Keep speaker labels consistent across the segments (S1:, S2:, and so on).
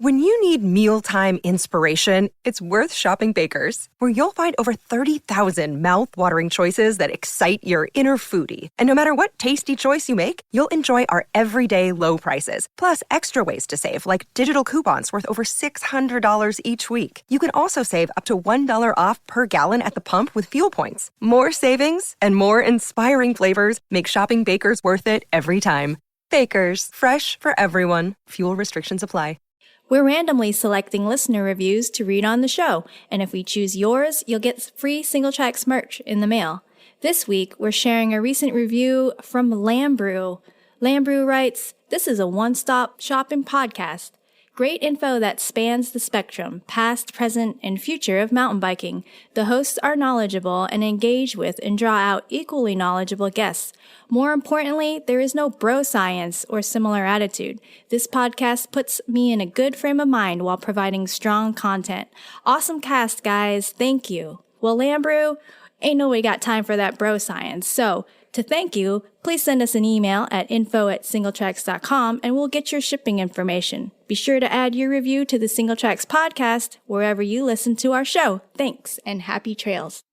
S1: When you need mealtime inspiration, it's worth shopping Baker's, where you'll find over 30,000 mouth-watering choices that excite your inner foodie. And no matter what tasty choice you make, you'll enjoy our everyday low prices, plus extra ways to save, like digital coupons worth over $600 each week. You can also save up to $1 off per gallon at the pump with fuel points. More savings and more inspiring flavors make shopping Baker's worth it every time. Baker's, fresh for everyone. Fuel restrictions apply.
S2: We're randomly selecting listener reviews to read on the show, and if we choose yours, you'll get free Single Tracks merch in the mail. This week, we're sharing a recent review from Lambrew. Lambrew writes, "This is a one-stop shopping podcast. Great info that spans the spectrum, past, present, and future of mountain biking. The hosts are knowledgeable and engage with and draw out equally knowledgeable guests. More importantly, there is no bro science or similar attitude. This podcast puts me in a good frame of mind while providing strong content. Awesome cast, guys. Thank you." Well, Lambrew, ain't nobody got time for that bro science. So, to thank you, please send us an email at info@singletracks.com and we'll get your shipping information. Be sure to add your review to the Single Tracks podcast wherever you listen to our show. Thanks and happy trails.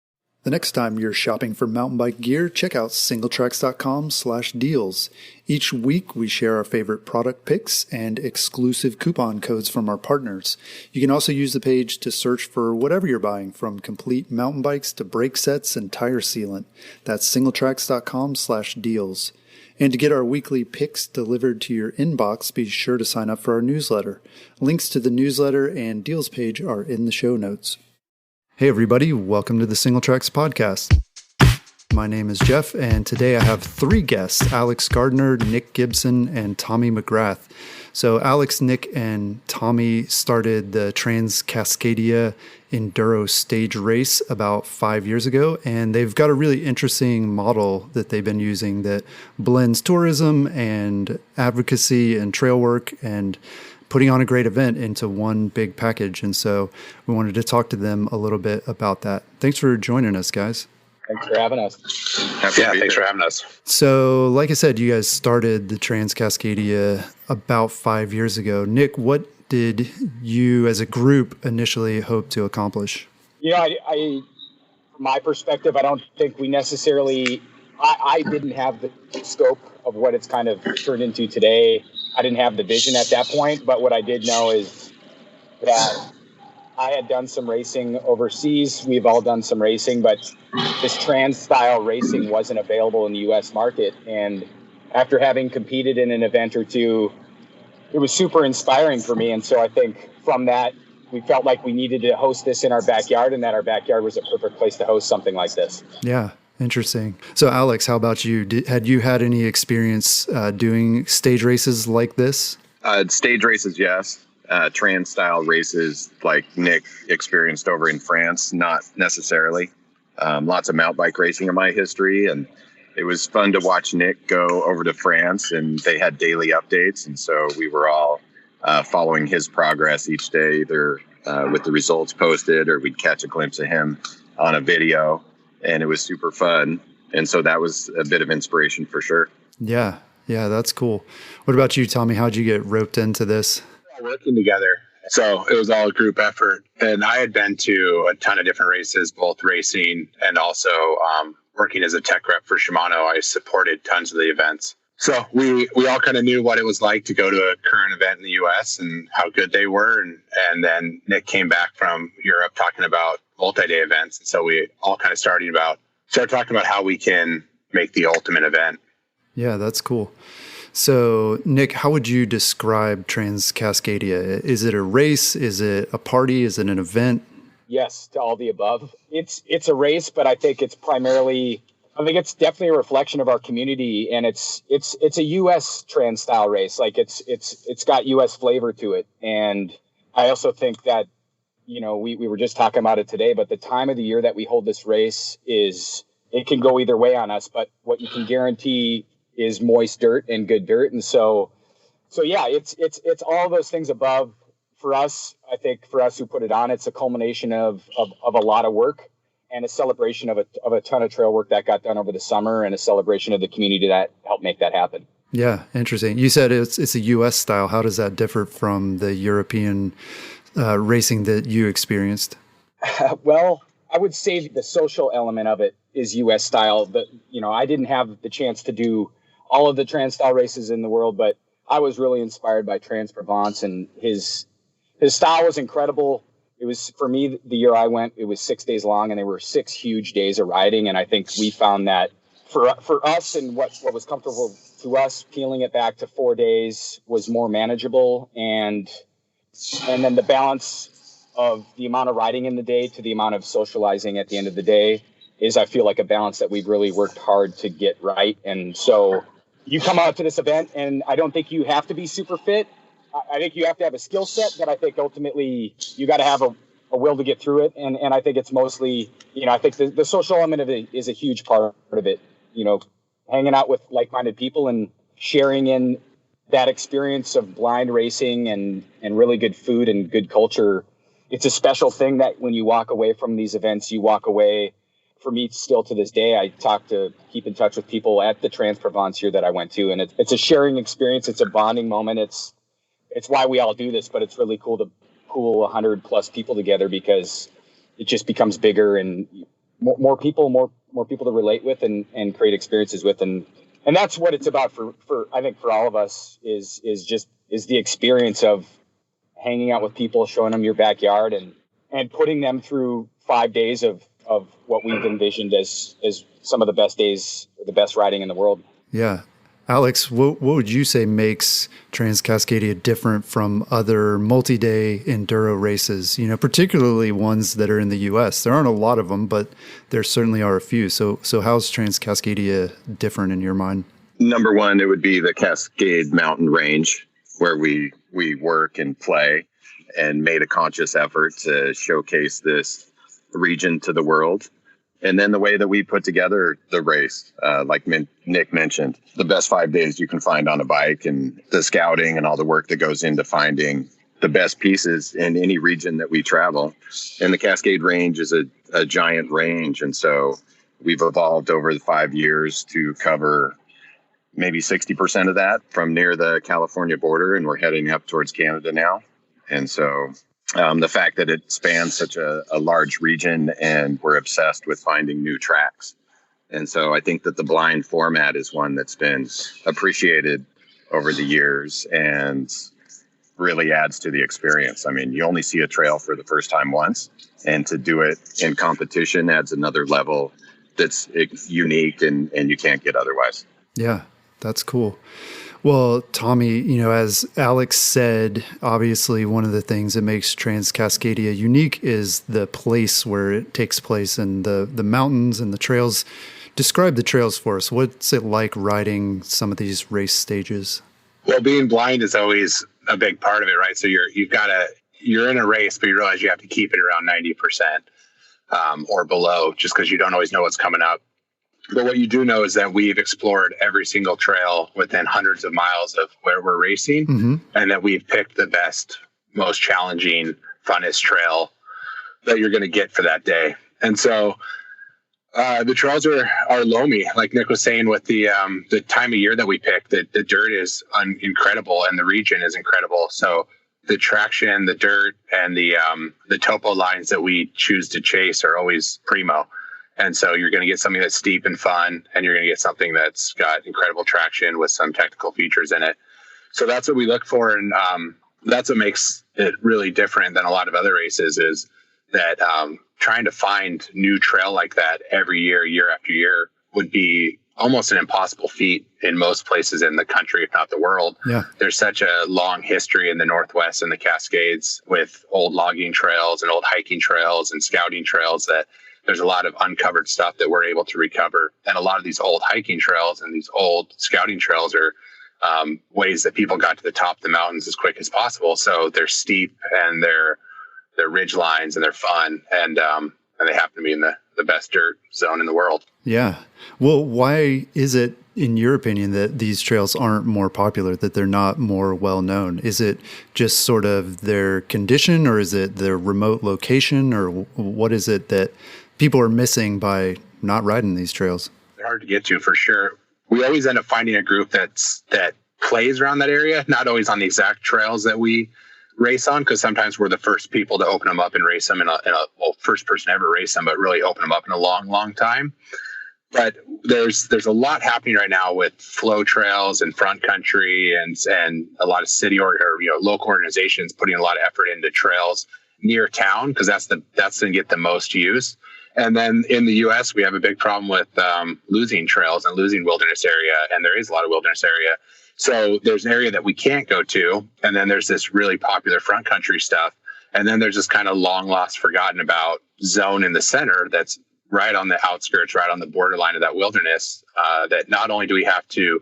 S3: The next time you're shopping for mountain bike gear, check out singletracks.com/deals. Each week, we share our favorite product picks and exclusive coupon codes from our partners. You can also use the page to search for whatever you're buying, from complete mountain bikes to brake sets and tire sealant. That's singletracks.com/deals. And to get our weekly picks delivered to your inbox, be sure to sign up for our newsletter. Links to the newsletter and deals page are in the show notes. Hey everybody, welcome to the Single Tracks podcast. My name is Jeff, and today I have three guests, Alex Gardner, Nick Gibson, and Tommy Magrath. So Alex, Nick, and Tommy started the Trans Cascadia enduro stage race about 5 years ago, and they've got a really interesting model that they've been using that blends tourism and advocacy and trail work and putting on a great event into one big package. And so we wanted to talk to them a little bit about that. Thanks for joining us, guys.
S4: Thanks for having us.
S5: Thanks for having us.
S3: So like I said, you guys started the Trans Cascadia about 5 years ago. Nick, what did you as a group initially hope to accomplish?
S4: You know, I from my perspective, I don't think we necessarily, I didn't have the scope of what it's kind of turned into today. I didn't have the vision at that point, but what I did know is that I had done some racing overseas. We've all done some racing, but this trans style racing wasn't available in the U.S. market. And after having competed in an event or two, it was super inspiring for me. And so I think from that, we felt like we needed to host this in our backyard, and that our backyard was a perfect place to host something like this.
S3: Yeah. Interesting. So Alex, how about you? Had you had any experience doing stage races like this?
S5: Stage races, yes. Trans style races like Nick experienced over in France, not necessarily. Lots of mountain bike racing in my history, and it was fun to watch Nick go over to France, and they had daily updates, and so we were all following his progress each day, either with the results posted or we'd catch a glimpse of him on a video. And it was super fun. And so that was a bit of inspiration for sure.
S3: Yeah, that's cool. What about you, Tommy? How'd you get roped into this?
S5: Working together. So it was all a group effort. And I had been to a ton of different races, both racing and also working as a tech rep for Shimano. I supported tons of the events. So we all kind of knew what it was like to go to a current event in the U.S. and how good they were. And then Nick came back from Europe talking about multi-day events. And so we all kind of started talking about how we can make the ultimate event.
S3: Yeah, that's cool. So Nick, how would you describe Trans Cascadia? Is it a race? Is it a party? Is it an event?
S4: Yes, to all the above. It's a race, but I think it's definitely a reflection of our community, and it's a U.S. trans style race. Like it's got U.S. flavor to it. And I also think that, you know, we were just talking about it today, but the time of the year that we hold this race it can go either way on us, but what you can guarantee is moist dirt and good dirt. And so yeah, it's all those things above for us. I think for us who put it on, it's a culmination of a lot of work and a celebration of a ton of trail work that got done over the summer, and a celebration of the community that helped make that happen.
S3: Yeah, interesting. You said it's a U.S. style. How does that differ from the European racing that you experienced?
S4: Well, I would say the social element of it is U.S. style. But, I didn't have the chance to do all of the trans style races in the world, but I was really inspired by Trans Provence, and his style was incredible. It was, for me, the year I went, it was 6 days long, and there were 6 huge days of riding. And I think we found that for us, and what was comfortable to us, peeling it back to 4 days was more manageable. And then the balance of the amount of riding in the day to the amount of socializing at the end of the day is, I feel like, a balance that we've really worked hard to get right. And so you come out to this event, and I don't think you have to be super fit. I think you have to have a skill set, but I think ultimately you got to have a will to get through it. And I think it's mostly, I think the social element of it is a huge part of it, hanging out with like-minded people and sharing in that experience of blind racing and really good food and good culture. It's a special thing that when you walk away from these events, you walk away. For me, still to this day, I keep in touch with people at the Trans Provence here that I went to, and it's a sharing experience. It's a bonding moment. It's why we all do this, but it's really cool to pool 100+ people together, because it just becomes bigger and more people to relate with and create experiences with. And that's what it's about for I think for all of us is the experience of hanging out with people, showing them your backyard and putting them through 5 days of what we've envisioned as some of the best days, the best riding in the world.
S3: Yeah. Alex, what would you say makes Trans Cascadia different from other multi-day enduro races, particularly ones that are in the U.S.? There aren't a lot of them, but there certainly are a few. So how's Trans Cascadia different in your mind?
S5: Number one, it would be the Cascade Mountain Range, where we work and play, and made a conscious effort to showcase this region to the world. And then the way that we put together the race, like Nick mentioned, the best 5 days you can find on a bike, and the scouting and all the work that goes into finding the best pieces in any region that we travel. And the Cascade Range is a giant range. And so we've evolved over the 5 years to cover maybe 60% of that from near the California border, and we're heading up towards Canada now. And so the fact that it spans such a large region, and we're obsessed with finding new tracks. And so I think that the blind format is one that's been appreciated over the years and really adds to the experience. I mean, you only see a trail for the first time once, and to do it in competition adds another level that's unique and you can't get otherwise.
S3: Yeah, that's cool. Well, Tommy, as Alex said, obviously one of the things that makes Trans Cascadia unique is the place where it takes place, and the mountains and the trails. Describe the trails for us. What's it like riding some of these race stages?
S6: Well, being blind is always a big part of it, right? So you're in a race, but you realize you have to keep it around 90% or below, just because you don't always know what's coming up. But what you do know is that we've explored every single trail within hundreds of miles of where we're racing, and that we've picked the best, most challenging, funnest trail that you're going to get for that day. And so the trails are loamy, like Nick was saying, with the time of year that we picked. The dirt is incredible, and the region is incredible. So the traction, the dirt, and the topo lines that we choose to chase are always primo. And so you're going to get something that's steep and fun, and you're going to get something that's got incredible traction with some technical features in it. So that's what we look for. And that's what makes it really different than a lot of other races, is that trying to find new trail like that every year, year after year, would be almost an impossible feat in most places in the country, if not the world.
S3: Yeah.
S6: There's such a long history in the Northwest and the Cascades with old logging trails and old hiking trails and scouting trails that there's a lot of uncovered stuff that we're able to recover. And a lot of these old hiking trails and these old scouting trails are ways that people got to the top of the mountains as quick as possible. So they're steep, and they're ridge lines, and they're fun. And they happen to be in the best dirt zone in the world.
S3: Yeah. Well, why is it, in your opinion, that these trails aren't more popular, that they're not more well known? Is it just sort of their condition, or is it their remote location, or what is it that people are missing by not riding these trails?
S6: They're hard to get to, for sure. we always end up finding a group that plays around that area, not always on the exact trails that we race on, because sometimes we're the first people to open them up and race them first person ever race them, but really open them up in a long time. But there's a lot happening right now with flow trails and front country and a lot of city or local organizations putting a lot of effort into trails near town, because that's going to get the most use. And then in the U.S., we have a big problem with losing trails and losing wilderness area, and there is a lot of wilderness area. So there's an area that we can't go to, and then there's this really popular front country stuff, and then there's this kind of long lost, forgotten about zone in the center that's right on the outskirts, right on the borderline of that wilderness, that not only do we have to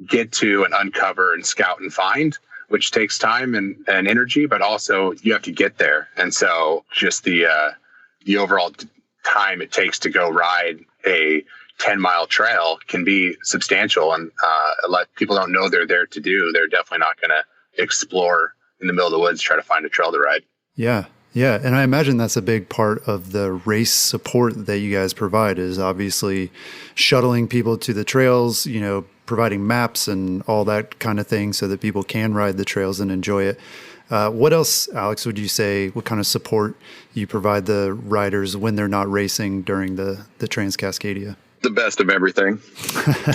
S6: get to and uncover and scout and find, which takes time and energy, but also you have to get there. And so just the overall time it takes to go ride a 10-mile trail can be substantial, and a lot of people don't know they're there to do. They're definitely not going to explore in the middle of the woods, try to find a trail to ride.
S3: Yeah. And I imagine that's a big part of the race support that you guys provide, is obviously shuttling people to the trails, providing maps and all that kind of thing so that people can ride the trails and enjoy it. What else, Alex, would you say, what kind of support you provide the riders when they're not racing during the Trans Cascadia?
S5: The best of everything,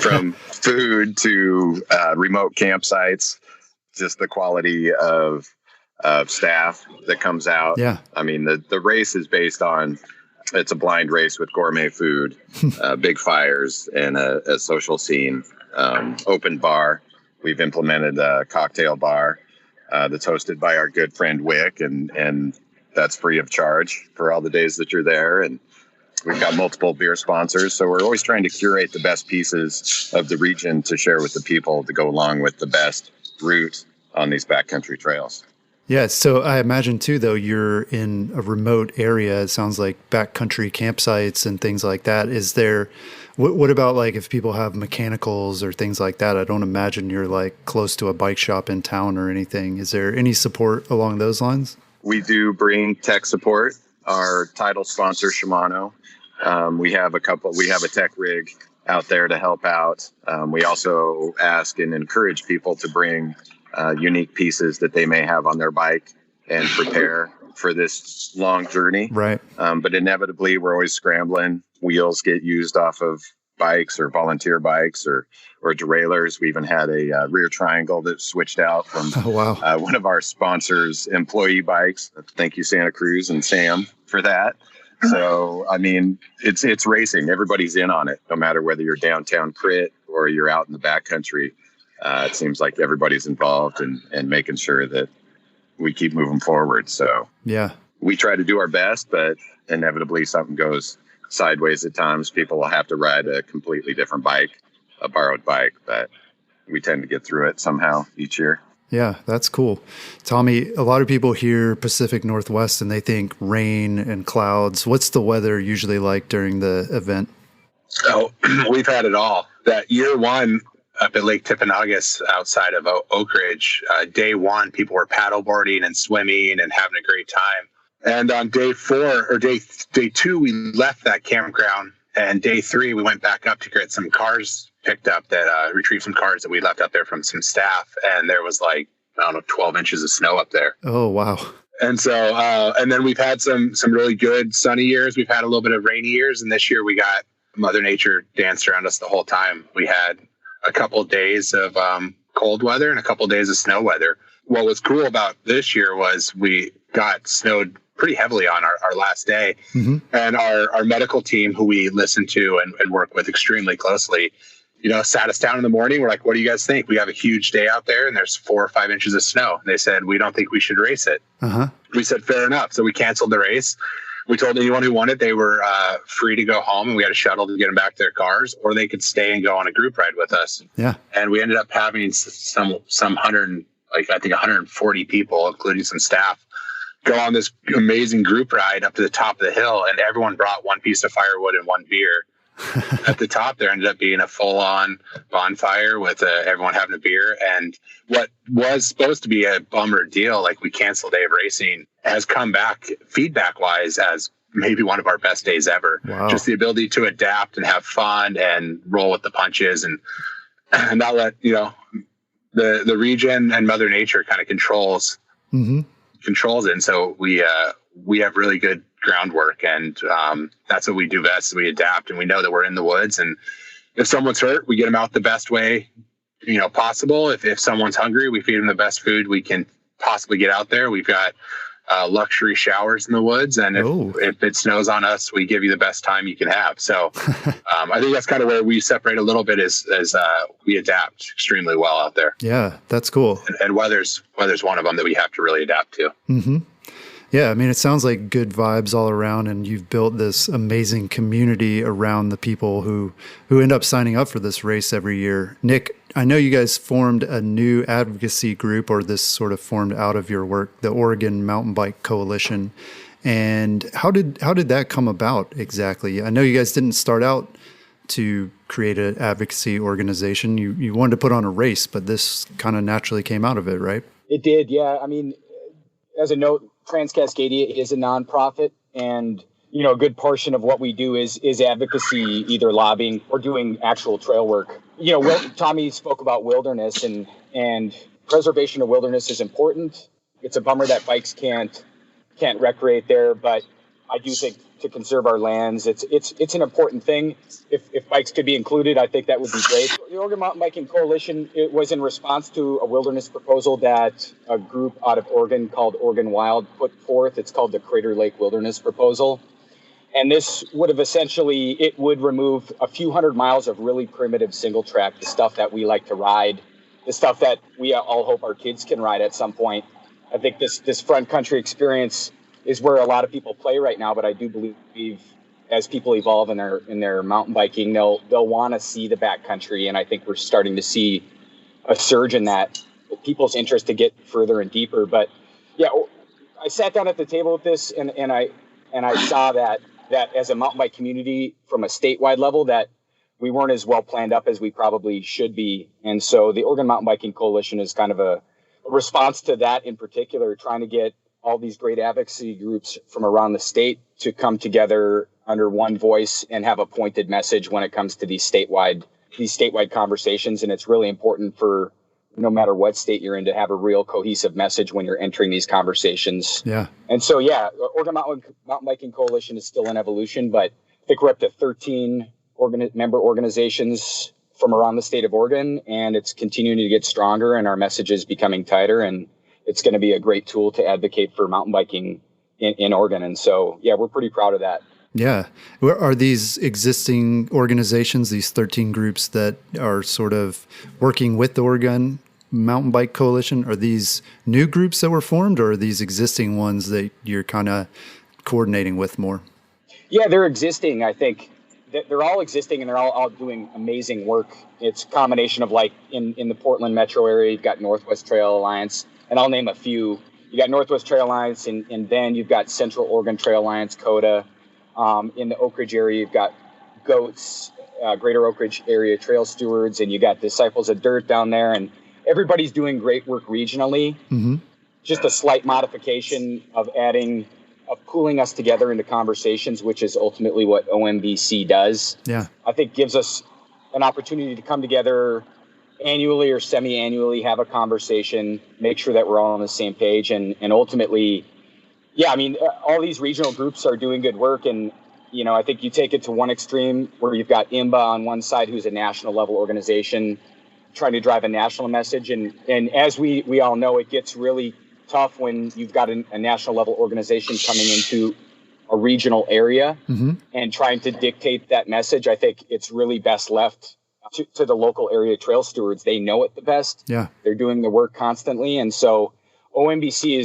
S5: from food to remote campsites, just the quality of staff that comes out.
S3: Yeah.
S5: I mean, the race is based on, it's a blind race with gourmet food, big fires, and a social scene, open bar. We've implemented a cocktail bar that's hosted by our good friend Wick, and that's free of charge for all the days that you're there. And we've got multiple beer sponsors, so we're always trying to curate the best pieces of the region to share with the people to go along with the best route on these backcountry trails.
S3: Yeah, so I imagine too, though, you're in a remote area. It sounds like backcountry campsites and things like that. Is there, what about like if people have mechanicals or things like that? I don't imagine you're like close to a bike shop in town or anything. Is there any support along those lines?
S5: We do bring tech support. Our title sponsor, Shimano. We have a tech rig out there to help out. We also ask and encourage people to bring unique pieces that they may have on their bike and prepare for this long journey.
S3: Right.
S5: But inevitably, we're always scrambling. Wheels get used off of bikes or volunteer bikes or derailleurs. We even had a rear triangle that switched out from one of our sponsors' employee bikes. Thank you, Santa Cruz and Sam, for that. So, I mean, it's racing. Everybody's in on it, no matter whether you're downtown crit or you're out in the backcountry. It seems like everybody's involved and making sure that we keep moving forward. So
S3: yeah,
S5: we try to do our best, but inevitably something goes sideways at times. People will have to ride a completely different bike, a borrowed bike, but we tend to get through it somehow each year.
S3: Yeah, that's cool. Tommy, a lot of people hear Pacific Northwest and they think rain and clouds. What's the weather usually like during the event?
S6: Oh, we've had it all. That year one up at Lake Timpanogos outside of Oak Ridge, day one, people were paddleboarding and swimming and having a great time. And on day two, we left that campground. And day three, we went back up to get some cars picked up retrieved some cars that we left out there from some staff. And there was 12 inches of snow up there.
S3: Oh, wow.
S6: And so, and then we've had some really good sunny years. We've had a little bit of rainy years. And this year we got Mother Nature danced around us the whole time. We had a couple of days of cold weather and a couple of days of snow weather. What was cool about this year was we got snowed pretty heavily on our last day. Mm-hmm. And our medical team, who we listen to and work with extremely closely, sat us down in the morning. We're like, what do you guys think? We have a huge day out there and there's 4 or 5 inches of snow. And they said, we don't think we should race it. Uh-huh. We said, fair enough. So we canceled the race. We told anyone who wanted, they were free to go home, and we had a shuttle to get them back to their cars, or they could stay and go on a group ride with us. Yeah. And we ended up having some 140 people, including some staff, go on this amazing group ride up to the top of the hill, and everyone brought one piece of firewood and one beer. At the top, there ended up being a full-on bonfire with everyone having a beer. And what was supposed to be a bummer deal, like we canceled a day of racing, has come back feedback-wise as maybe one of our best days ever.
S3: Wow.
S6: Just the ability to adapt and have fun and roll with the punches and not let, the region and Mother Nature kind of controls it. And so we have really good groundwork, and that's what we do best. We adapt, and we know that we're in the woods, and if someone's hurt, we get them out the best way, possible. If someone's hungry, we feed them the best food we can possibly get out there. We've got luxury showers in the woods, and if it snows on us, we give you the best time you can have. So I think that's kind of where we separate a little bit, is we adapt extremely well out there.
S3: Yeah, that's cool.
S6: And weather's one of them that we have to really adapt to.
S3: Mm-hmm. Yeah, I mean, it sounds like good vibes all around, and you've built this amazing community around the people who end up signing up for this race every year. Nick, I know you guys formed a new advocacy group, or this sort of formed out of your work, the Oregon Mountain Bike Coalition. And how did that come about exactly? I know you guys didn't start out to create an advocacy organization. You wanted to put on a race, but this kind of naturally came out of it, right?
S4: It did, yeah. I mean, as a note, Trans Cascadia is a nonprofit, and a good portion of what we do is advocacy, either lobbying or doing actual trail work. Tommy spoke about wilderness, and preservation of wilderness is important. It's a bummer that bikes can't recreate there, but I do think to conserve our lands, it's an important thing. If bikes could be included, I think that would be great. The Oregon Mountain Biking Coalition, it was in response to a wilderness proposal that a group out of Oregon called Oregon Wild put forth. It's called the Crater Lake Wilderness Proposal. And this would have it would remove a few hundred miles of really primitive single track, the stuff that we like to ride, the stuff that we all hope our kids can ride at some point. I think this front country experience is where a lot of people play right now, but I do believe as people evolve in their mountain biking, they'll want to see the backcountry, and I think we're starting to see a surge in that, people's interest to get further and deeper. But yeah, I sat down at the table with this, and I saw that as a mountain bike community from a statewide level, that we weren't as well planned up as we probably should be, and so the Oregon Mountain Biking Coalition is kind of a response to that in particular, trying to get all these great advocacy groups from around the state to come together under one voice and have a pointed message when it comes to these statewide conversations. And it's really important for no matter what state you're in to have a real cohesive message when you're entering these conversations. Yeah. And so, Oregon Mountain Biking Coalition is still in evolution, but I think we're up to 13 member organizations from around the state of Oregon, and it's continuing to get stronger, and our message is becoming tighter, and it's going to be a great tool to advocate for mountain biking in Oregon. And so, we're pretty proud of that.
S3: Yeah. Are these existing organizations, these 13 groups that are sort of working with the Oregon Mountain Bike Coalition, are these new groups that were formed, or are these existing ones that you're kind of coordinating with more? Yeah,
S4: they're existing. I think they're all existing, and they're all doing amazing work. It's a combination of, like, in the Portland metro area, you've got Northwest Trail Alliance, and I'll name a few. You got Northwest Trail Alliance, and then you've got Central Oregon Trail Alliance, COTA. In the Oak Ridge area, you've got GOATS, Greater Oak Ridge Area Trail Stewards, and you got Disciples of Dirt down there, and everybody's doing great work regionally. Mm-hmm. Just a slight modification of pooling us together into conversations, which is ultimately what OMBC does. Yeah, I think gives us an opportunity to come together annually or semi-annually, have a conversation, make sure that we're all on the same page, and ultimately, all these regional groups are doing good work, and I think you take it to one extreme where you've got IMBA on one side, who's a national level organization trying to drive a national message, and as we all know, it gets really tough when you've got a national level organization coming into a regional area and trying to dictate that message. I think it's really best left to the local area trail stewards. They know it the best. Yeah, they're doing the work constantly, and so OMBC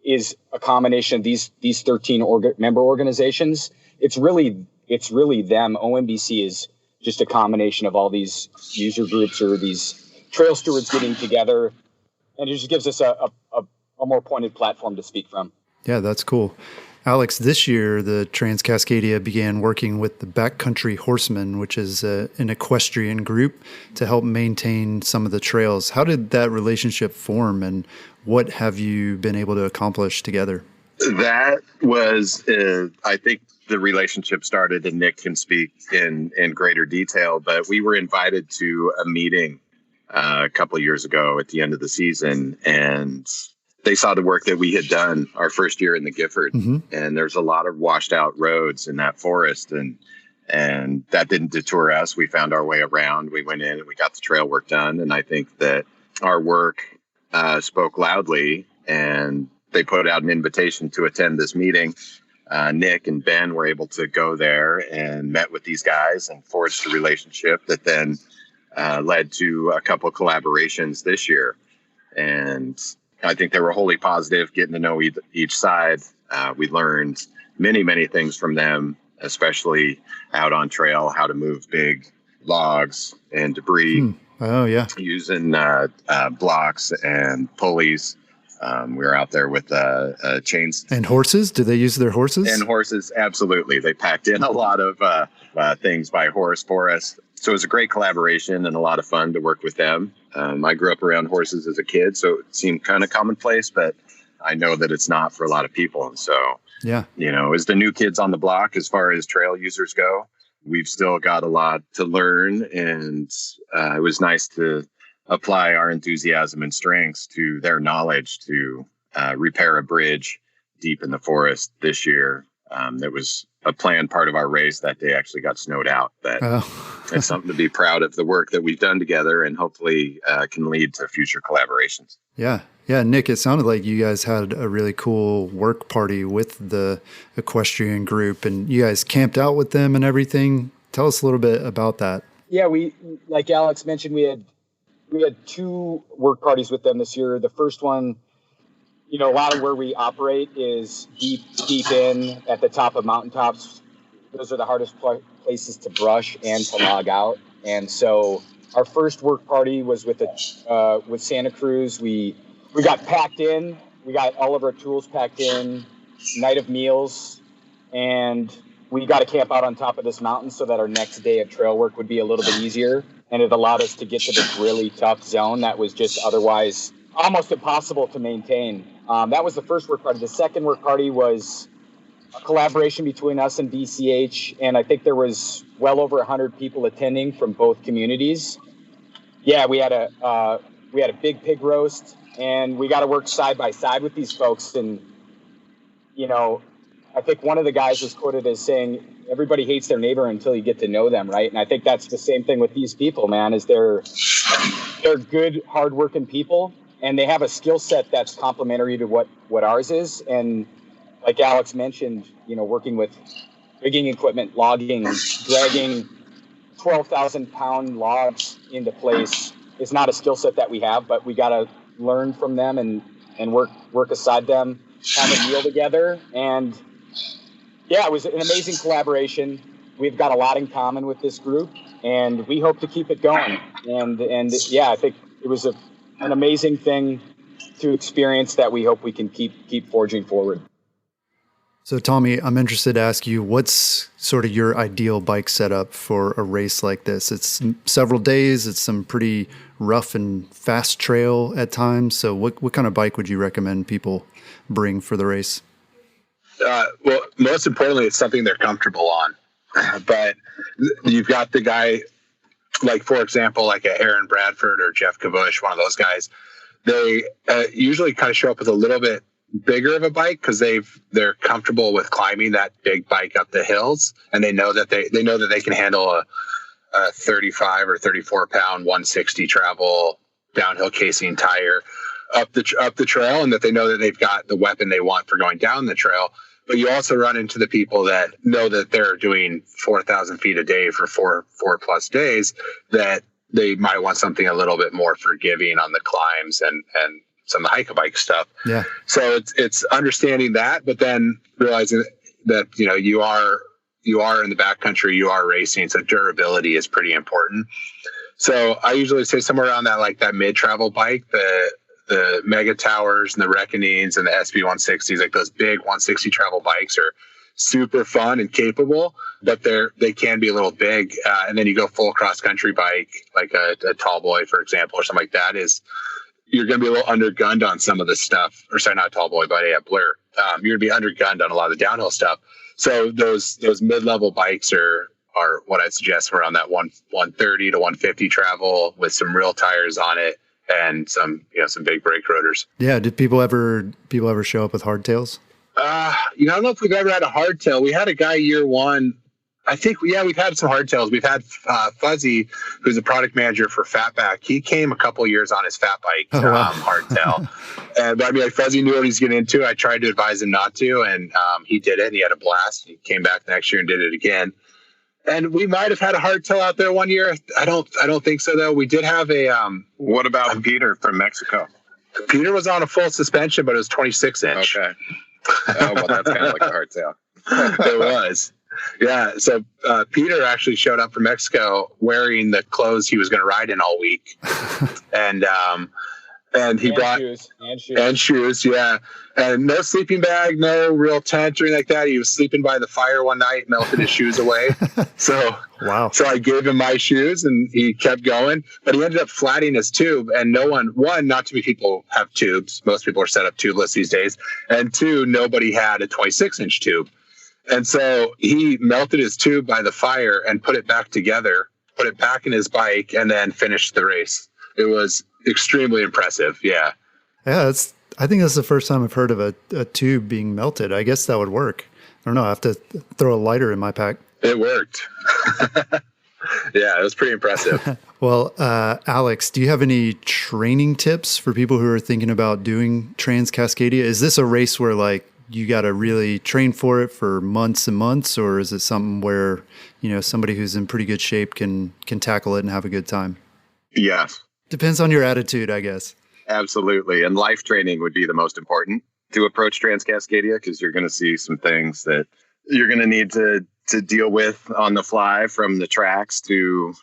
S4: is a combination of these 13 member organizations. It's really them. OMBC is just a combination of all these user groups or these trail stewards getting together, and it just gives us a more pointed platform to speak from. Yeah, that's cool. Alex, this year, the Trans Cascadia began working with the Backcountry Horsemen, which is an equestrian group, to help maintain some of the trails. How did that relationship form, and what have you been able to accomplish together?
S5: That was, I think the relationship started, and Nick can speak in greater detail, but we were invited to a meeting a couple of years ago at the end of the season, and they saw the work that we had done our first year in the Gifford. Mm-hmm. And there's a lot of washed out roads in that forest, and that didn't deter us. We found our way around. We went in and we got the trail work done. And I think that our work spoke loudly, and they put out an invitation to attend this meeting. Nick and Ben were able to go there and met with these guys and forged a relationship that then led to a couple of collaborations this year. And I think they were wholly positive, getting to know each side. We learned many, many things from them, especially out on trail, how to move big logs and debris.
S3: Oh, yeah.
S5: Using blocks and pulleys. We were out there with chains.
S3: And horses? Do they use their horses?
S5: And horses, absolutely. They packed in a lot of things by horse for us. So it was a great collaboration and a lot of fun to work with them. I grew up around horses as a kid, so it seemed kind of commonplace, but I know that it's not for a lot of people. And so,
S3: yeah,
S5: as the new kids on the block, as far as trail users go, we've still got a lot to learn. And it was nice to apply our enthusiasm and strengths to their knowledge to repair a bridge deep in the forest this year. That was a planned part of our race. That day actually got snowed out. But it's something to be proud of, the work that we've done together, and hopefully can lead to future collaborations.
S3: Yeah. Yeah. Nick, it sounded like you guys had a really cool work party with the equestrian group, and you guys camped out with them and everything. Tell us a little bit about that.
S4: Yeah, we, like Alex mentioned, we had two work parties with them this year. The first one, a lot of where we operate is deep in at the top of mountaintops. Those are the hardest places to brush and to log out. And so our first work party was with Santa Cruz. We got packed in. We got all of our tools packed in, night of meals, and we got to camp out on top of this mountain so that our next day of trail work would be a little bit easier. And it allowed us to get to this really tough zone that was just otherwise almost impossible to maintain. That was the first work party. The second work party was a collaboration between us and DCH, and I think there was well over 100 people attending from both communities. Yeah, we had a big pig roast, and we got to work side by side with these folks. And I think one of the guys was quoted as saying, "Everybody hates their neighbor until you get to know them," right? And I think that's the same thing with these people, man. Is they're good, hardworking people, and they have a skill set that's complementary to what ours is. And like Alex mentioned, working with rigging equipment, logging, dragging 12,000-pound logs into place is not a skill set that we have, but we got to learn from them and work aside them, have a meal together. And yeah, it was an amazing collaboration. We've got a lot in common with this group, and we hope to keep it going. And yeah, I think it was an amazing thing to experience that we hope we can keep forging forward.
S3: So Tommy, I'm interested to ask you, what's sort of your ideal bike setup for a race like this? It's several days. It's some pretty rough and fast trail at times. So what kind of bike would you recommend people bring for the race?
S6: Well, most importantly, it's something they're comfortable on. But you've got the guy, like, for example, like a Aaron Bradford or Jeff Kavush, one of those guys. They usually kind of show up with a little bit bigger of a bike because they're comfortable with climbing that big bike up the hills, and they know that they can handle a 35 or 34 pound 160 travel downhill casing tire up the trail, and that they know that they've got the weapon they want for going down the trail. But you also run into the people that know that they're doing 4,000 feet a day for four plus days, that they might want something a little bit more forgiving on the climbs and some of the hike-a-bike stuff.
S3: Yeah.
S6: So it's understanding that, but then realizing that, you are in the backcountry, you are racing, so durability is pretty important. So I usually say somewhere around that mid-travel bike, the Mega Towers and the Reckonings and the SB 160s, like those big 160 travel bikes are super fun and capable, but they can be a little big. And then you go full cross country bike, like a Tall Boy, for example, or something like that, is you're going to be a little undergunned on some of this stuff. Or sorry, not tall boy, but yeah, Blur. You're going to be undergunned on a lot of the downhill stuff. So those mid-level bikes are what I suggest around that 130 to 150 travel with some real tires on it and some big brake rotors.
S3: Yeah. Did people ever show up with hardtails?
S6: I don't know if we've ever had a hardtail. We had a guy year one. I think, we've had some hardtails. We've had Fuzzy, who's a product manager for Fatback. He came a couple of years on his fat bike, hardtail. And I mean, like, Fuzzy knew what he was getting into. I tried to advise him not to, and he did it, and he had a blast. He came back the next year and did it again. And we might have had a hardtail out there one year. I don't think so, though. We did have a...
S5: what about Peter from Mexico?
S6: Peter was on a full suspension, but it was 26 inch.
S5: Okay. Oh, well, that's kind of like a hardtail.
S6: It was. Yeah. So Peter actually showed up from Mexico wearing the clothes he was going to ride in all week. And he brought shoes. Yeah. And no sleeping bag, no real tent or anything like that. He was sleeping by the fire one night, melted his shoes away. So I gave him my shoes and he kept going, but he ended up flatting his tube, and not too many people have tubes. Most people are set up tubeless these days. And two, nobody had a 26-inch tube. And so he melted his tube by the fire and put it back together, put it back in his bike, and then finished the race. It was extremely impressive. Yeah.
S3: Yeah. I think that's the first time I've heard of a tube being melted. I guess that would work. I don't know. I have to throw a lighter in my pack.
S6: It worked. Yeah, it was pretty impressive.
S3: Well, Alex, do you have any training tips for people who are thinking about doing Trans Cascadia? Is this a race where, like, you got to really train for it for months and months, or is it something where, somebody who's in pretty good shape can tackle it and have a good time?
S5: Yes.
S3: Depends on your attitude, I guess.
S5: Absolutely. And life training would be the most important to approach Trans Cascadia, because you're going to see some things that you're going to need to deal with on the fly, from the tracks to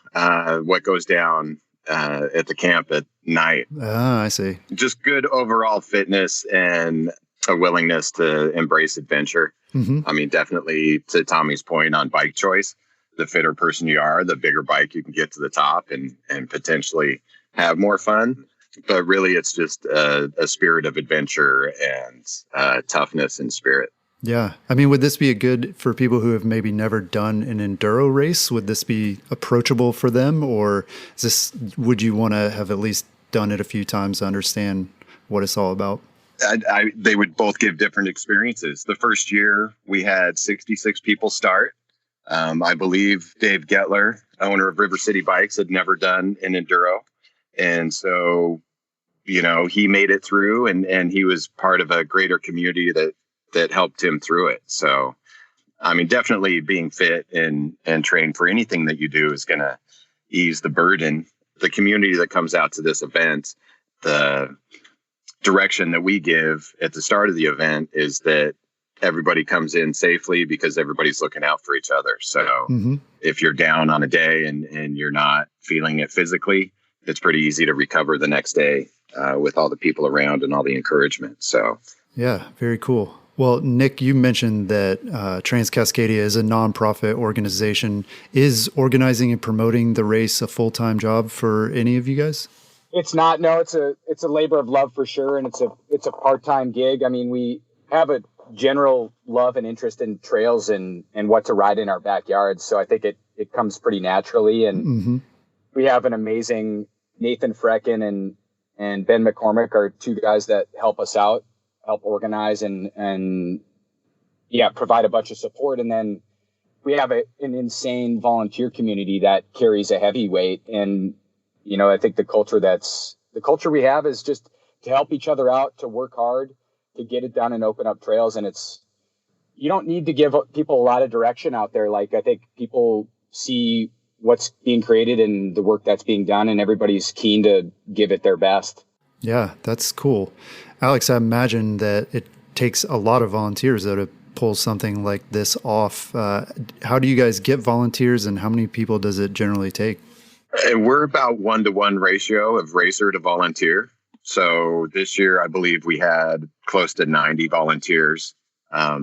S5: what goes down at the camp at night.
S3: Ah, I see.
S5: Just good overall fitness and a willingness to embrace adventure. Mm-hmm. I mean, definitely, to Tommy's point on bike choice, the fitter person you are, the bigger bike you can get to the top and potentially have more fun. But really, it's just a spirit of adventure and toughness and spirit.
S3: Yeah. I mean, would this be good for people who have maybe never done an enduro race? Would this be approachable for them? Or would you want to have at least done it a few times to understand what it's all about?
S5: They would both give different experiences. The first year, we had 66 people start. I believe Dave Gettler, owner of River City Bikes, had never done an enduro. And so, he made it through, and he was part of a greater community that helped him through it. So, I mean, definitely being fit and trained for anything that you do is going to ease the burden. The community that comes out to this event, the direction that we give at the start of the event is that everybody comes in safely because everybody's looking out for each other. So if you're down on a day and you're not feeling it physically, it's pretty easy to recover the next day with all the people around and all the encouragement. So,
S3: yeah, very cool. Well, Nick, you mentioned that Trans Cascadia is a nonprofit organization. Is organizing and promoting the race a full-time job for any of you guys?
S4: It's not. No, it's a labor of love for sure, and it's a part-time gig. I mean, we have a general love and interest in trails and what to ride in our backyards, so I think it comes pretty naturally. And we have an amazing Nathan Frecken and Ben McCormick are two guys that help us out, help organize and provide a bunch of support. And then we have an insane volunteer community that carries a heavy weight. And I think the culture we have is just to help each other out, to work hard, to get it done and open up trails. And you don't need to give people a lot of direction out there. Like, I think people see what's being created and the work that's being done, and everybody's keen to give it their best.
S3: Yeah, that's cool. Alex, I imagine that it takes a lot of volunteers though to pull something like this off. How do you guys get volunteers, and how many people does it generally take?
S5: We're about 1-to-1 ratio of racer to volunteer. So this year, I believe we had close to 90 volunteers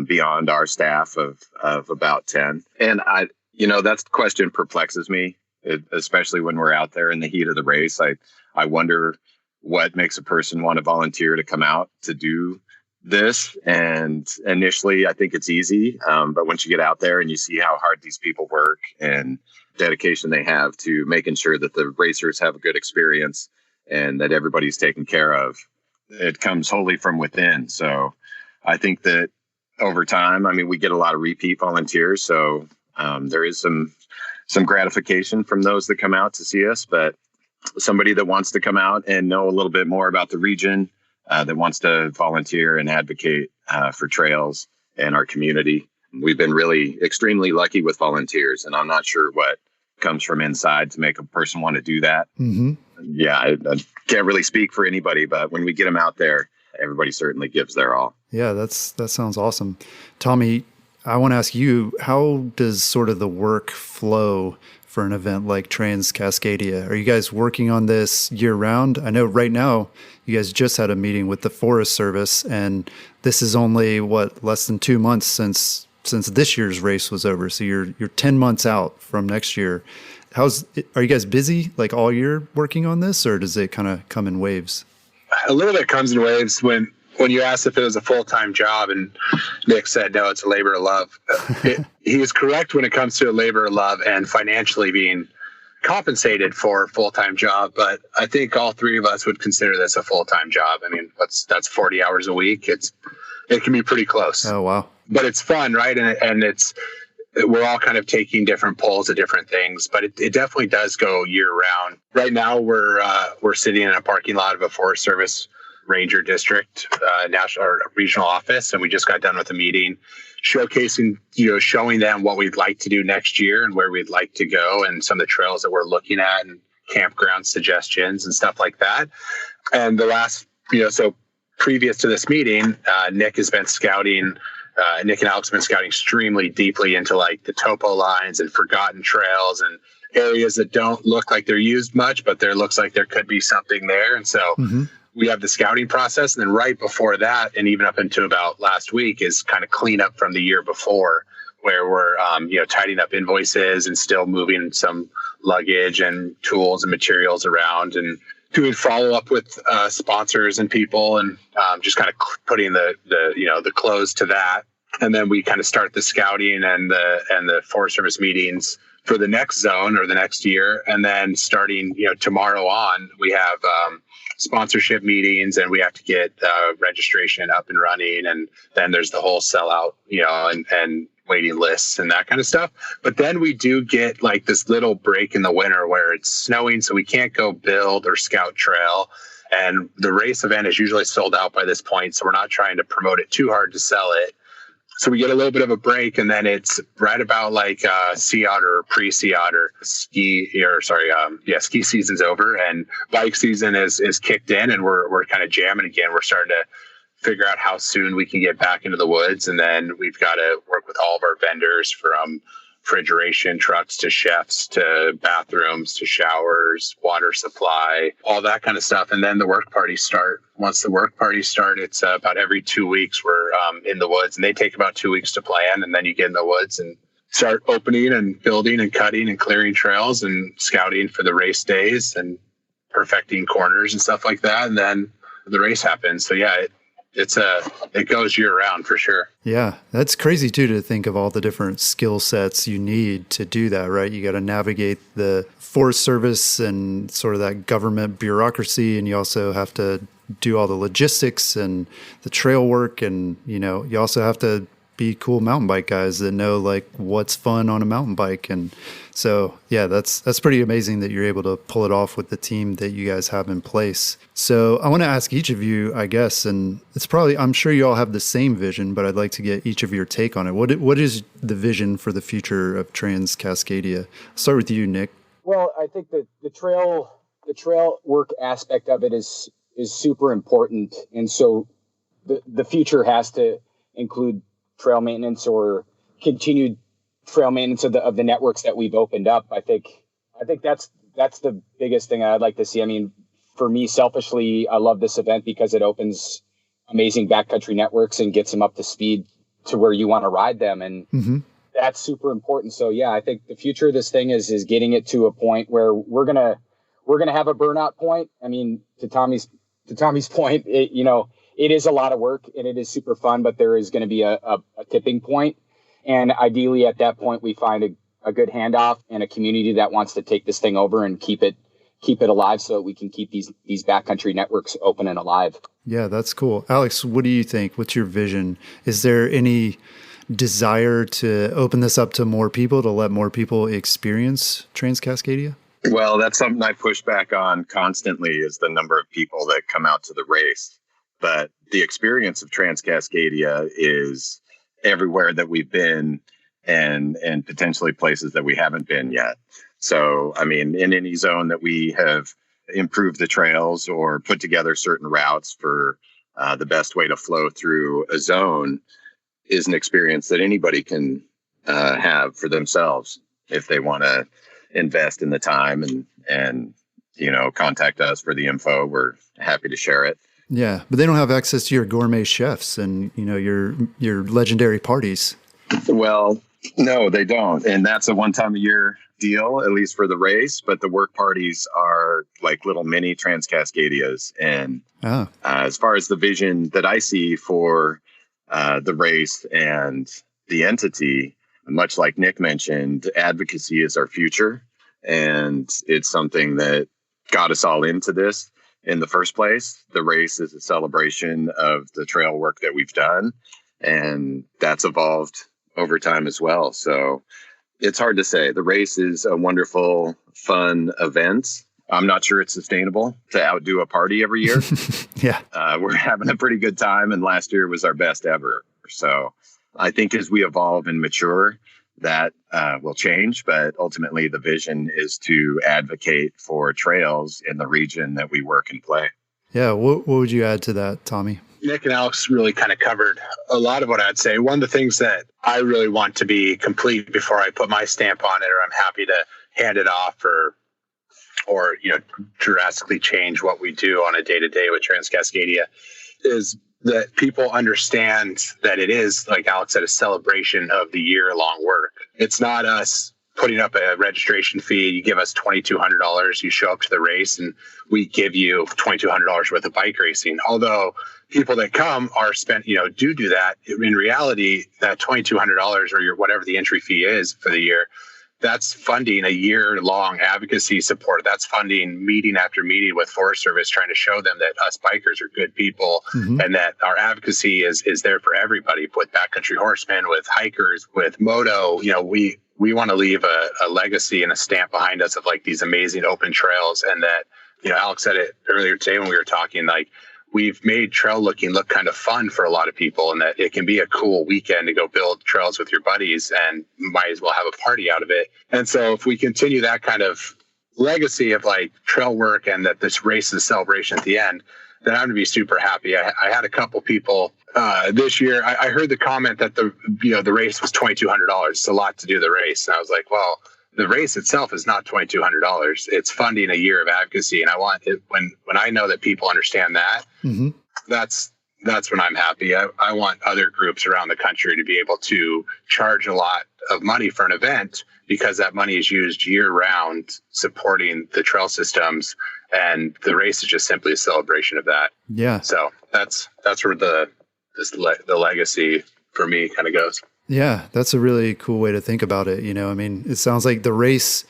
S5: beyond our staff of about 10. And that question perplexes me, especially when we're out there in the heat of the race. I wonder what makes a person want to volunteer to come out to do this. And initially, I think it's easy. But once you get out there and you see how hard these people work and dedication they have to making sure that the racers have a good experience and that everybody's taken care of, it comes wholly from within. So I think that over time, I mean, we get a lot of repeat volunteers. So there is some gratification from those that come out to see us, but somebody that wants to come out and know a little bit more about the region, that wants to volunteer and advocate for trails and our community. We've been really extremely lucky with volunteers, and I'm not sure what comes from inside to make a person want to do that. Mm-hmm. Yeah, I can't really speak for anybody, but when we get them out there, everybody certainly gives their all.
S3: Yeah, that sounds awesome. Tommy, I want to ask you, how does sort of the work flow for an event like Trans Cascadia? Are you guys working on this year round? I know right now you guys just had a meeting with the Forest Service, and this is only less than 2 months since this year's race was over. So you're 10 months out from next year. Are you guys busy like all year working on this, or does it kind of come in waves?
S6: A little bit comes in waves. When you asked if it was a full-time job and Nick said, no, it's a labor of love. He was correct when it comes to a labor of love and financially being compensated for a full-time job. But I think all three of us would consider this a full-time job. I mean, that's 40 hours a week. It can be pretty close.
S3: Oh, wow.
S6: But it's fun, right? And we're all kind of taking different pulls at different things, but it definitely does go year round. Right now we're sitting in a parking lot of a Forest Service Ranger District, national or regional office. And we just got done with a meeting showcasing, showing them what we'd like to do next year and where we'd like to go and some of the trails that we're looking at and campground suggestions and stuff like that. And the last, so previous to this meeting, Nick has been scouting. Nick and Alex have been scouting extremely deeply into like the topo lines and forgotten trails and areas that don't look like they're used much, but there looks like there could be something there. And so we have the scouting process. And then right before that, and even up until about last week, is kind of cleanup from the year before, where we're, tidying up invoices and still moving some luggage and tools and materials around and doing follow up with sponsors and people and just kind of putting the close to that. And then we kind of start the scouting and the Forest Service meetings for the next zone or the next year. And then starting, tomorrow on, we have sponsorship meetings and we have to get registration up and running. And then there's the whole sellout, and waiting lists and that kind of stuff. But then we do get like this little break in the winter where it's snowing, so we can't go build or scout trail. And the race event is usually sold out by this point, so we're not trying to promote it too hard to sell it. So we get a little bit of a break, and then it's right about like sea otter, pre-sea otter, ski season's over and bike season is kicked in, and we're kind of jamming again. We're starting to figure out how soon we can get back into the woods, and then we've got to work with all of our vendors, from refrigeration trucks to chefs to bathrooms to showers, water supply, all that kind of stuff. And then the work parties start. Once the work parties start, it's about every 2 weeks we're in the woods, and they take about 2 weeks to plan. And then you get in the woods and start opening and building and cutting and clearing trails and scouting for the race days and perfecting corners and stuff like that. And then the race happens. So yeah, it goes year round for sure.
S3: Yeah, that's crazy too, to think of all the different skill sets you need to do that, right? You got to navigate the Forest Service and sort of that government bureaucracy, and you also have to do all the logistics and the trail work, and you also have to be cool mountain bike guys that know like what's fun on a mountain bike. And so yeah, that's pretty amazing that you're able to pull it off with the team that you guys have in place. So I want to ask each of you, I guess, and I'm sure you all have the same vision, but I'd like to get each of your take on it. What is the vision for the future of Trans Cascadia? I'll start with you, Nick.
S4: Well, I think that the trail work aspect of it is super important. And so the future has to include trail maintenance or continued trail maintenance of the networks that we've opened up. I think that's the biggest thing I'd like to see. I mean, for me, selfishly, I love this event because it opens amazing backcountry networks and gets them up to speed to where you want to ride them. And that's super important. So yeah, I think the future of this thing is getting it to a point where we're going we're going to have a burnout point. I mean, to Tommy's point, it is a lot of work and it is super fun, but there is going to be a tipping point. And ideally at that point, we find a good handoff and a community that wants to take this thing over and keep it alive so that we can keep these backcountry networks open and alive.
S3: Yeah, that's cool. Alex, what do you think? What's your vision? Is there any desire to open this up to more people, to let more people experience Trans Cascadia?
S5: Well, that's something I push back on constantly, is the number of people that come out to the race. But the experience of Trans Cascadia is everywhere that we've been and potentially places that we haven't been yet. So, I mean, in any zone that we have improved the trails or put together certain routes for the best way to flow through a zone is an experience that anybody can have for themselves if they want to invest in the time and contact us for the info. We're happy to share it.
S3: Yeah, but they don't have access to your gourmet chefs and your legendary parties.
S5: Well, no, they don't, and that's a one-time a year deal, at least for the race. But the work parties are like little mini Trans Cascadias, and as far as the vision that I see for the race and the entity, much like Nick mentioned, advocacy is our future. And it's something that got us all into this in the first place. The race is a celebration of the trail work that we've done, and that's evolved over time as well. So it's hard to say. The race is a wonderful, fun event. I'm not sure it's sustainable to outdo a party every year.
S3: Yeah.
S5: We're having a pretty good time, and last year was our best ever. So I think as we evolve and mature, that will change. But ultimately, the vision is to advocate for trails in the region that we work and play.
S3: Yeah. What would you add to that, Tommy?
S6: Nick and Alex really kind of covered a lot of what I'd say. One of the things that I really want to be complete before I put my stamp on it, or I'm happy to hand it off or drastically change what we do on a day-to-day with Trans Cascadia, is that people understand that it is, like Alex said, a celebration of the year-long work. It's not us putting up a registration fee. You give us $2,200, you show up to the race, and we give you $2,200 worth of bike racing. Although people that come are spent, do that. In reality, that $2,200 or whatever the entry fee is for the year, that's funding a year-long advocacy support. That's funding meeting after meeting with Forest Service, trying to show them that us bikers are good people, and that our advocacy is there for everybody, with Backcountry Horsemen, with hikers, with moto. We want to leave a legacy and a stamp behind us of like these amazing open trails. And that, Alex said it earlier today when we were talking, like, we've made trail look kind of fun for a lot of people, and that it can be a cool weekend to go build trails with your buddies and might as well have a party out of it. And so if we continue that kind of legacy of like trail work, and that this race is a celebration at the end, then I'm going to be super happy. I had a couple people this year. I heard the comment that the race was $2,200. It's a lot to do the race. And I was like, well, the race itself is not $2,200. It's funding a year of advocacy. And I want it when I know that people understand that, that's when I'm happy. I want other groups around the country to be able to charge a lot of money for an event, because that money is used year round supporting the trail systems. And the race is just simply a celebration of that.
S3: Yeah.
S6: So that's where the legacy for me kind of goes.
S3: Yeah, that's a really cool way to think about it. It sounds like the race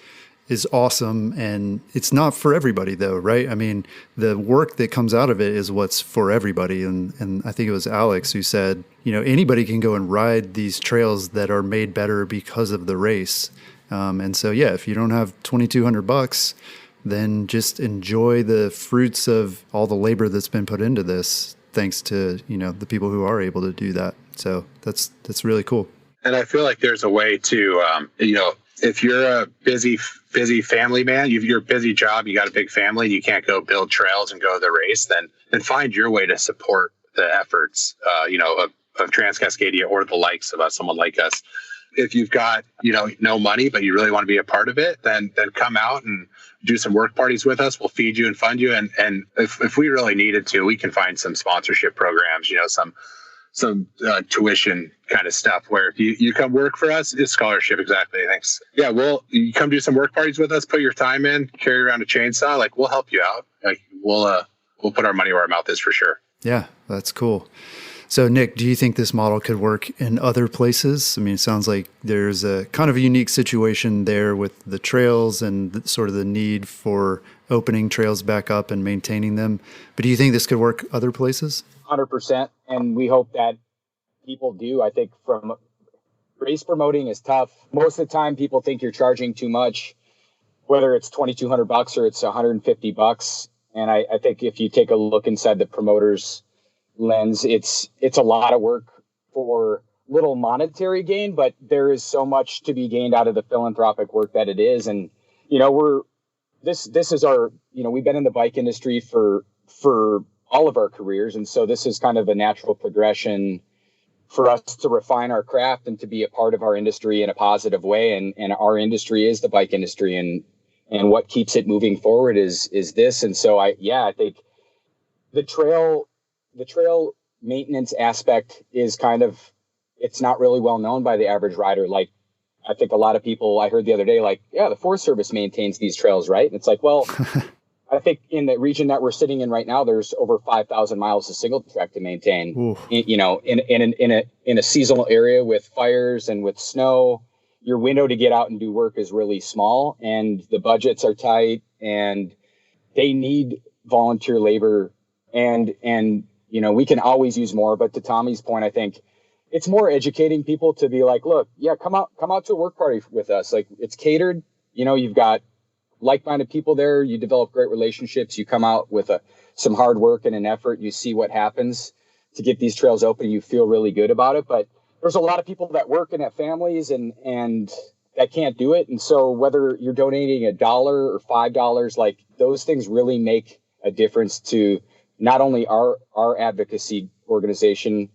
S3: is awesome, and it's not for everybody though, right? I mean, the work that comes out of it is what's for everybody. And I think it was Alex who said, anybody can go and ride these trails that are made better because of the race. And so, yeah, if you don't have $2,200, then just enjoy the fruits of all the labor that's been put into this, thanks to, the people who are able to do that. So that's really cool. And
S6: I feel like there's a way to, if you're a busy family man, you're a busy job, you got a big family, and you can't go build trails and go to the race, then find your way to support the efforts, of Trans Cascadia or the likes of us, someone like us. If you've got, no money, but you really want to be a part of it, then come out and do some work parties with us. We'll feed you and fund you. And if we really needed to, we can find some sponsorship programs, tuition kind of stuff where if you come work for us, it's scholarship. Exactly. Thanks. Yeah. You come do some work parties with us, put your time in, carry around a chainsaw. Like we'll help you out. Like we'll put our money where our mouth is for sure.
S3: Yeah, that's cool. So Nick, do you think this model could work in other places? I mean, it sounds like there's a kind of a unique situation there with the trails and sort of the need for opening trails back up and maintaining them. But do you think this could work other places?
S4: 100%. And we hope that people do. I think from race promoting is tough. Most of the time people think you're charging too much, whether it's $2,200 or it's $150. And I think if you take a look inside the promoter's lens, it's a lot of work for little monetary gain, but there is so much to be gained out of the philanthropic work that it is. And, this is our, we've been in the bike industry for all of our careers. And so this is kind of a natural progression for us to refine our craft and to be a part of our industry in a positive way. And our industry is the bike industry, and what keeps it moving forward is this. And so I think the trail maintenance aspect is it's not really well known by the average rider. Like, I think a lot of people, I heard the other day, the Forest Service maintains these trails, right? And it's like, well, I think in the region that we're sitting in right now, there's over 5,000 miles of single track to maintain. In a seasonal area with fires and with snow, your window to get out and do work is really small, and the budgets are tight, and they need volunteer labor, and we can always use more. But to Tommy's point, I think it's more educating people to be like, look, yeah, come out to a work party with us. Like, it's catered, you've got like-minded people there. You develop great relationships. You come out with some hard work and an effort. You see what happens to get these trails open. You feel really good about it. But there's a lot of people that work and have families and that can't do it. And so whether you're donating $1 or $5, like, those things really make a difference to not only our advocacy organization,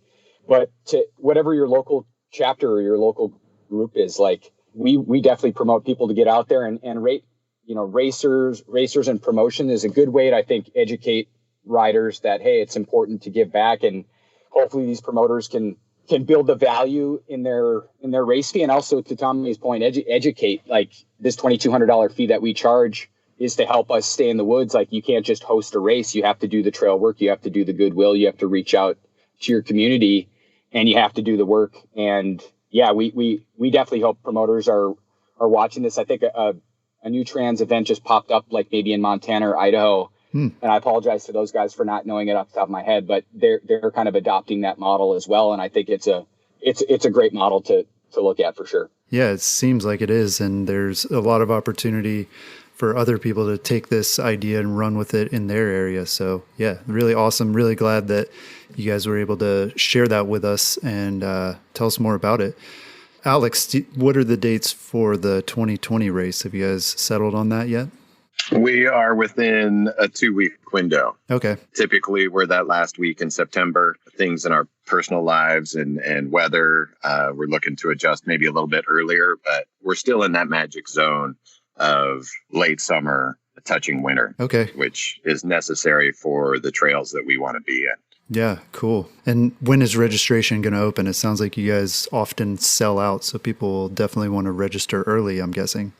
S4: but to whatever your local chapter or your local group is. Like, we definitely promote people to get out there and rate, racers and promotion is a good way to, I think, educate riders that, hey, it's important to give back. And hopefully these promoters can build the value in their race fee. And also, to Tommy's point, educate, like, this $2,200 fee that we charge is to help us stay in the woods. Like, you can't just host a race. You have to do the trail work. You have to do the goodwill. You have to reach out to your community, and you have to do the work. And yeah, we definitely hope promoters are watching this. I think a new trans event just popped up, like maybe in Montana or Idaho. And I apologize to those guys for not knowing it off the top of my head, but they're kind of adopting that model as well. And I think it's a great model to look at for sure. Yeah,
S3: it seems like it is. And there's a lot of opportunity for other people to take this idea and run with it in their area. So yeah, really awesome. Really glad that you guys were able to share that with us and tell us more about it. Alex, what are the dates for the 2020 race? Have you guys settled on that yet?
S5: We are within a 2-week window.
S3: Okay.
S5: Typically, we're that last week in September. Things in our personal lives and weather, we're looking to adjust maybe a little bit earlier, but we're still in that magic zone of late summer touching winter.
S3: Okay.
S5: Which is necessary for the trails that we want to be in.
S3: Yeah, cool. And when is registration going to open? It sounds like you guys often sell out, so people will definitely want to register early, I'm guessing.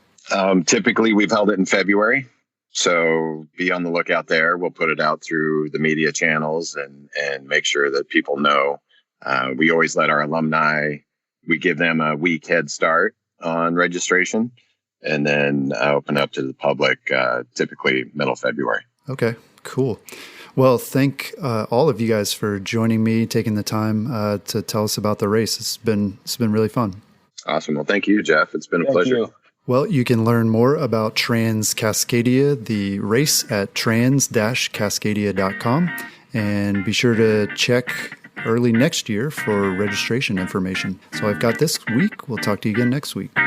S5: Typically, we've held it in February, so be on the lookout there. We'll put it out through the media channels and make sure that people know. We always let our alumni, we give them a week head start on registration, and then open up to the public typically middle February.
S3: Okay, cool. Well, thank all of you guys for joining me, taking the time to tell us about the race. It's been really fun.
S5: Awesome. Well, thank you, Jeff. It's been a pleasure.
S4: You.
S3: Well, you can learn more about Trans Cascadia, the race, at trans-cascadia.com, and be sure to check early next year for registration information. So I've got this week. We'll talk to you again next week.